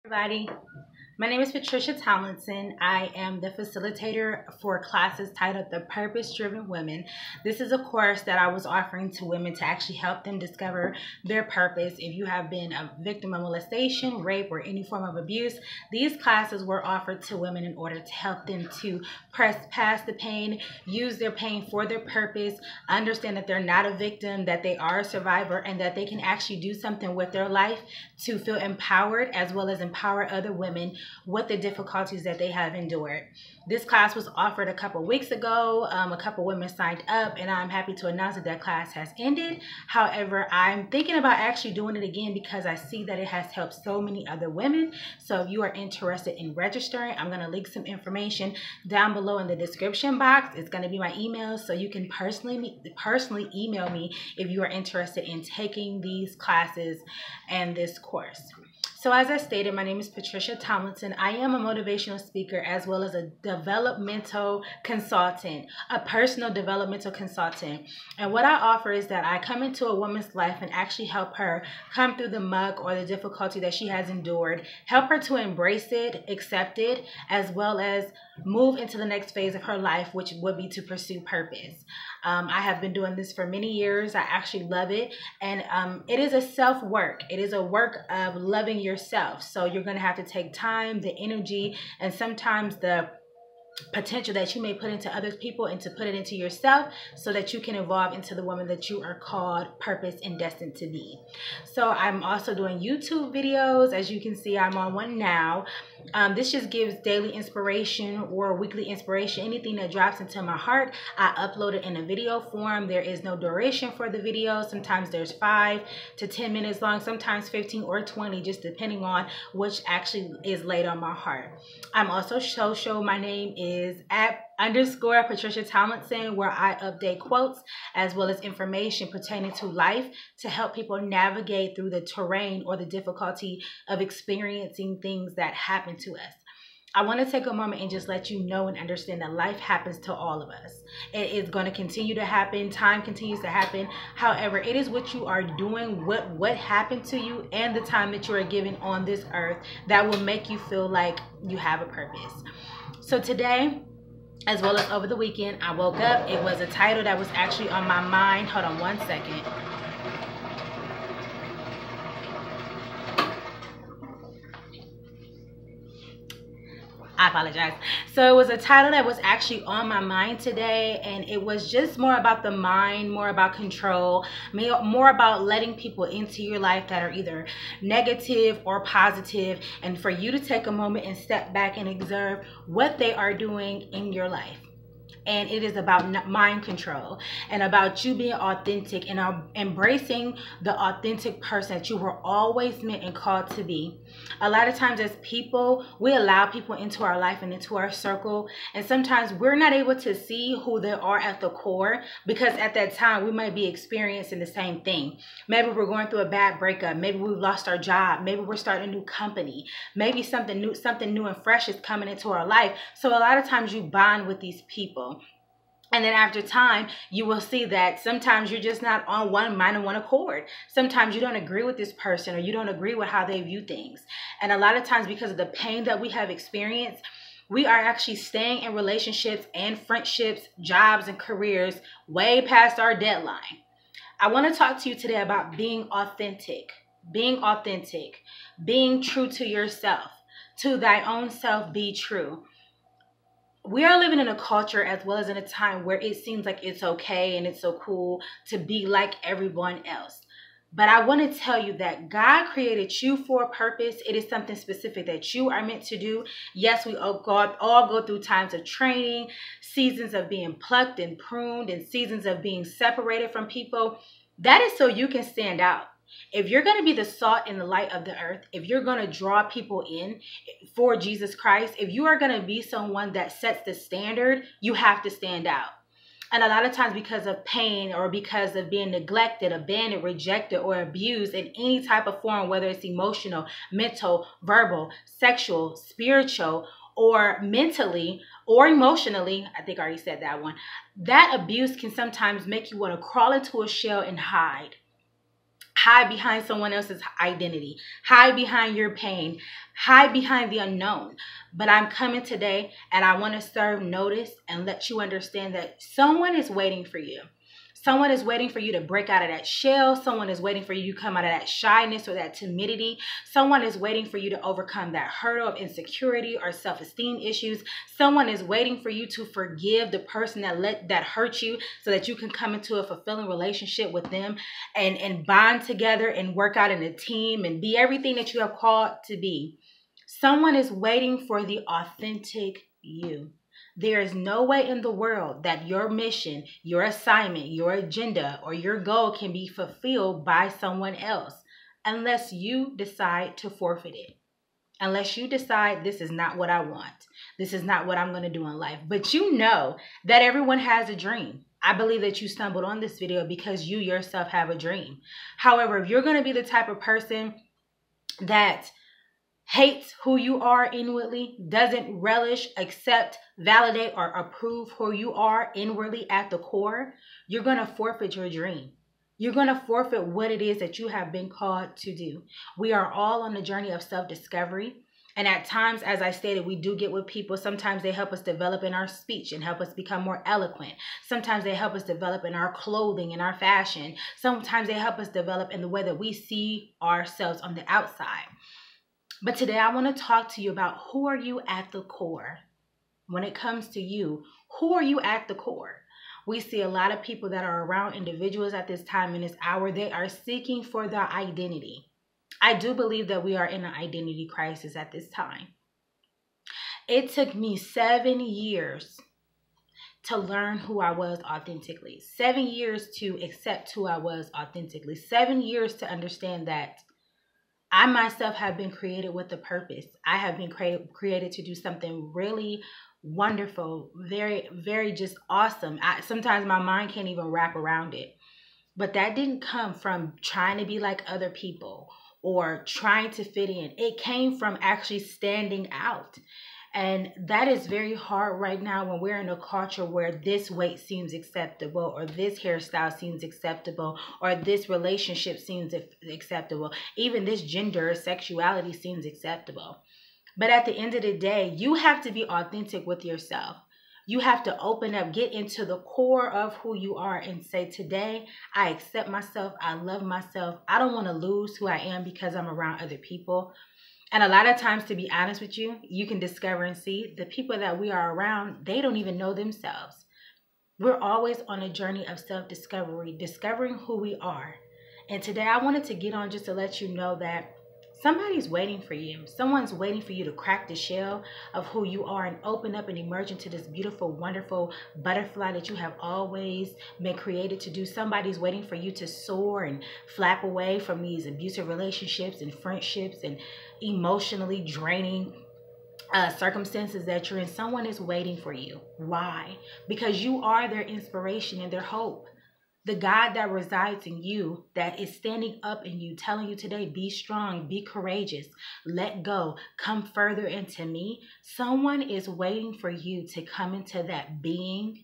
Everybody. My name is Patricia Tomlinson. I am the facilitator for classes titled The Purpose Driven Women. This is a course that I was offering to women to actually help them discover their purpose. If you have been a victim of molestation, rape, or any form of abuse, these classes were offered to women in order to help them to press past the pain, use their pain for their purpose, understand that they're not a victim, that they are a survivor, and that they can actually do something with their life to feel empowered as well as empower other women with the difficulties that they have endured. This class was offered a couple weeks ago. A couple women signed up, and I'm happy to announce that class has ended. However, I'm thinking about actually doing it again because I see that it has helped so many other women. So if you are interested in registering, I'm going to link some information down below in the description box. It's going to be my email, so you can personally email me if you are interested in taking these classes and this course. So as I stated, my name is Patricia Tomlinson. I am a motivational speaker as well as a developmental consultant, a personal developmental consultant. And what I offer is that I come into a woman's life and actually help her come through the muck or the difficulty that she has endured, help her to embrace it, accept it, as well as move into the next phase of her life, which would be to pursue purpose. I have been doing this for many years. I actually love it. And it is a self-work. It is a work of loving yourself. So you're going to have to take time, the energy, and sometimes the potential that you may put into other people and to put it into yourself so that you can evolve into the woman that you are called, purpose, and destined to be. So I'm also doing YouTube videos. As you can see, I'm on one now. This just gives daily inspiration or weekly inspiration. Anything that drops into my heart, I upload it in a video form. There is no duration for the video. Sometimes there's 5 to 10 minutes long, sometimes 15 or 20, just depending on which actually is laid on my heart. I'm also social. My name is @_ Patricia Tomlinson, where I update quotes as well as information pertaining to life to help people navigate through the terrain or the difficulty of experiencing things that happen to us. I want to take a moment and just let you know and understand that life happens to all of us. It is going to continue to happen. Time continues to happen. However, it is what you are doing, what happened to you, and the time that you are given on this earth that will make you feel like you have a purpose. So today, as well as over the weekend, I woke up. It was a title that was actually on my mind. Hold on one second. I apologize. So it was a title that was actually on my mind today, and it was just more about the mind, more about control, more about letting people into your life that are either negative or positive, and for you to take a moment and step back and observe what they are doing in your life. And it is about mind control and about you being authentic and embracing the authentic person that you were always meant and called to be. A lot of times as people, we allow people into our life and into our circle, and sometimes we're not able to see who they are at the core because at that time we might be experiencing the same thing. Maybe we're going through a bad breakup. Maybe we've lost our job. Maybe we're starting a new company. Maybe something new and fresh is coming into our life. So a lot of times you bond with these people. And then after time, you will see that sometimes you're just not on one mind and one accord. Sometimes you don't agree with this person or you don't agree with how they view things. And a lot of times because of the pain that we have experienced, we are actually staying in relationships and friendships, jobs, and careers way past our deadline. I want to talk to you today about being authentic, being true to yourself, to thy own self be true. We are living in a culture as well as in a time where it seems like it's okay and it's so cool to be like everyone else. But I want to tell you that God created you for a purpose. It is something specific that you are meant to do. Yes, we all go through times of training, seasons of being plucked and pruned, and seasons of being separated from people. That is so you can stand out. If you're going to be the salt and the light of the earth, if you're going to draw people in for Jesus Christ, if you are going to be someone that sets the standard, you have to stand out. And a lot of times because of pain or because of being neglected, abandoned, rejected, or abused in any type of form, whether it's emotional, mental, verbal, sexual, spiritual, or mentally or emotionally, I think I already said that one, that abuse can sometimes make you want to crawl into a shell and hide. hide behind someone else's identity, hide behind your pain, hide behind the unknown. But I'm coming today and I want to serve notice and let you understand that someone is waiting for you. Someone is waiting for you to break out of that shell. Someone is waiting for you to come out of that shyness or that timidity. Someone is waiting for you to overcome that hurdle of insecurity or self-esteem issues. Someone is waiting for you to forgive the person that hurt you so that you can come into a fulfilling relationship with them and bond together and work out in a team and be everything that you have called to be. Someone is waiting for the authentic you. There is no way in the world that your mission, your assignment, your agenda, or your goal can be fulfilled by someone else unless you decide to forfeit it. Unless you decide this is not what I want. This is not what I'm going to do in life. But you know that everyone has a dream. I believe that you stumbled on this video because you yourself have a dream. However, if you're going to be the type of person that hates who you are inwardly, doesn't relish, accept, validate, or approve who you are inwardly at the core, you're going to forfeit your dream. You're going to forfeit what it is that you have been called to do. We are all on the journey of self-discovery. And at times, as I stated, we do get with people. Sometimes they help us develop in our speech and help us become more eloquent. Sometimes they help us develop in our clothing and our fashion. Sometimes they help us develop in the way that we see ourselves on the outside. But today I want to talk to you about who are you at the core. When it comes to you, who are you at the core? We see a lot of people that are around individuals at this time in this hour. They are seeking for their identity. I do believe that we are in an identity crisis at this time. It took me 7 years to learn who I was authentically. 7 years to accept who I was authentically. 7 years to understand that I myself have been created with a purpose. I have been created to do something really wonderful, very, very just awesome. Sometimes my mind can't even wrap around it. But that didn't come from trying to be like other people or trying to fit in. It came from actually standing out. And that is very hard right now when we're in a culture where this weight seems acceptable, or this hairstyle seems acceptable, or this relationship seems acceptable. Even this gender or sexuality seems acceptable. But at the end of the day, you have to be authentic with yourself. You have to open up, get into the core of who you are and say, today, I accept myself. I love myself. I don't want to lose who I am because I'm around other people. And a lot of times, to be honest with you, you can discover and see the people that we are around, they don't even know themselves. We're always on a journey of self-discovery, discovering who we are. And today I wanted to get on just to let you know that somebody's waiting for you. Someone's waiting for you to crack the shell of who you are and open up and emerge into this beautiful, wonderful butterfly that you have always been created to do. Somebody's waiting for you to soar and flap away from these abusive relationships and friendships and emotionally draining circumstances that you're in. Someone is waiting for you. Why? Because you are their inspiration and their hope. The God that resides in you, that is standing up in you, telling you today, be strong, be courageous, let go, come further into me. Someone is waiting for you to come into that being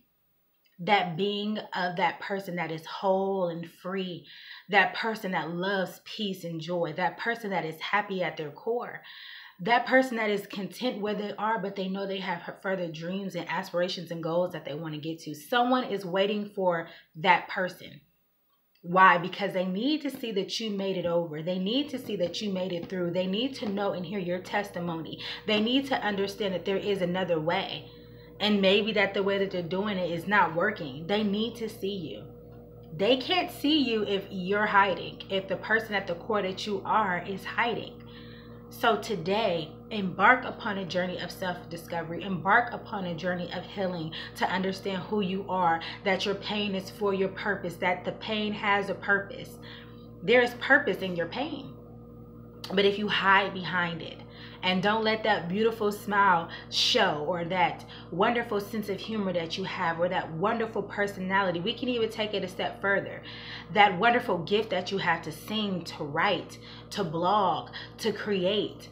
of that person that is whole and free, that person that loves peace and joy, that person that is happy at their core. That person that is content where they are, but they know they have further dreams and aspirations and goals that they want to get to. Someone is waiting for that person. Why? Because they need to see that you made it over. They need to see that you made it through. They need to know and hear your testimony. They need to understand that there is another way. And maybe that the way that they're doing it is not working. They need to see you. They can't see you if you're hiding, if the person at the core that you are is hiding. So today, embark upon a journey of self-discovery. Embark upon a journey of healing to understand who you are, that your pain is for your purpose, that the pain has a purpose. There is purpose in your pain. But if you hide behind it and don't let that beautiful smile show, or that wonderful sense of humor that you have, or that wonderful personality, we can even take it a step further. That wonderful gift that you have to sing, to write, to blog, to create.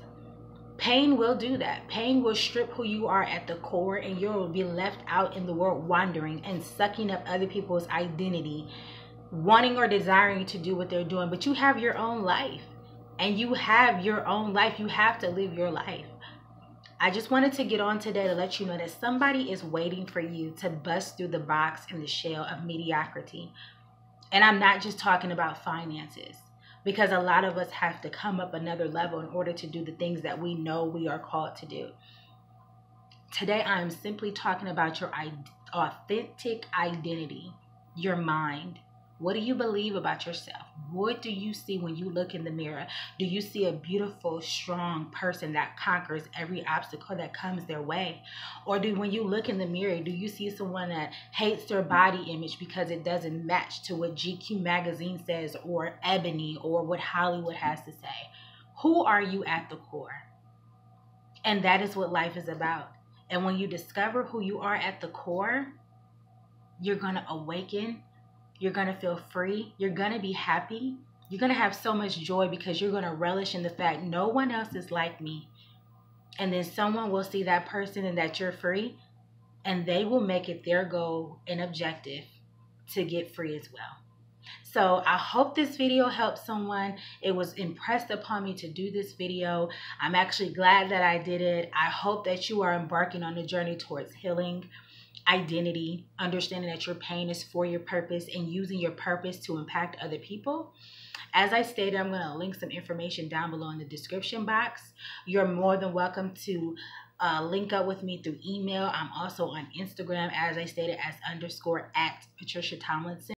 Pain will do that. Pain will strip who you are at the core, and you will be left out in the world wandering and sucking up other people's identity wanting or desiring to do what they're doing, but you have your own life. And you have your own life. You have to live your life. I just wanted to get on today to let you know that somebody is waiting for you to bust through the box and the shell of mediocrity. And I'm not just talking about finances, because a lot of us have to come up another level in order to do the things that we know we are called to do. Today, I am simply talking about your authentic identity, your mind. What do you believe about yourself? What do you see when you look in the mirror? Do you see a beautiful, strong person that conquers every obstacle that comes their way? Or when you look in the mirror, do you see someone that hates their body image because it doesn't match to what GQ magazine says, or Ebony, or what Hollywood has to say? Who are you at the core? And that is what life is about. And when you discover who you are at the core, you're going to awaken. You're going to feel free. You're going to be happy. You're going to have so much joy because you're going to relish in the fact no one else is like me. And then someone will see that person and that you're free, and they will make it their goal and objective to get free as well. So I hope this video helped someone. It was impressed upon me to do this video. I'm actually glad that I did it. I hope that you are embarking on a journey towards healing, identity, understanding that your pain is for your purpose, and using your purpose to impact other people. As I stated, I'm going to link some information down below in the description box. You're more than welcome to link up with me through email. I'm also on Instagram, as I stated, as _@Patricia Tomlinson.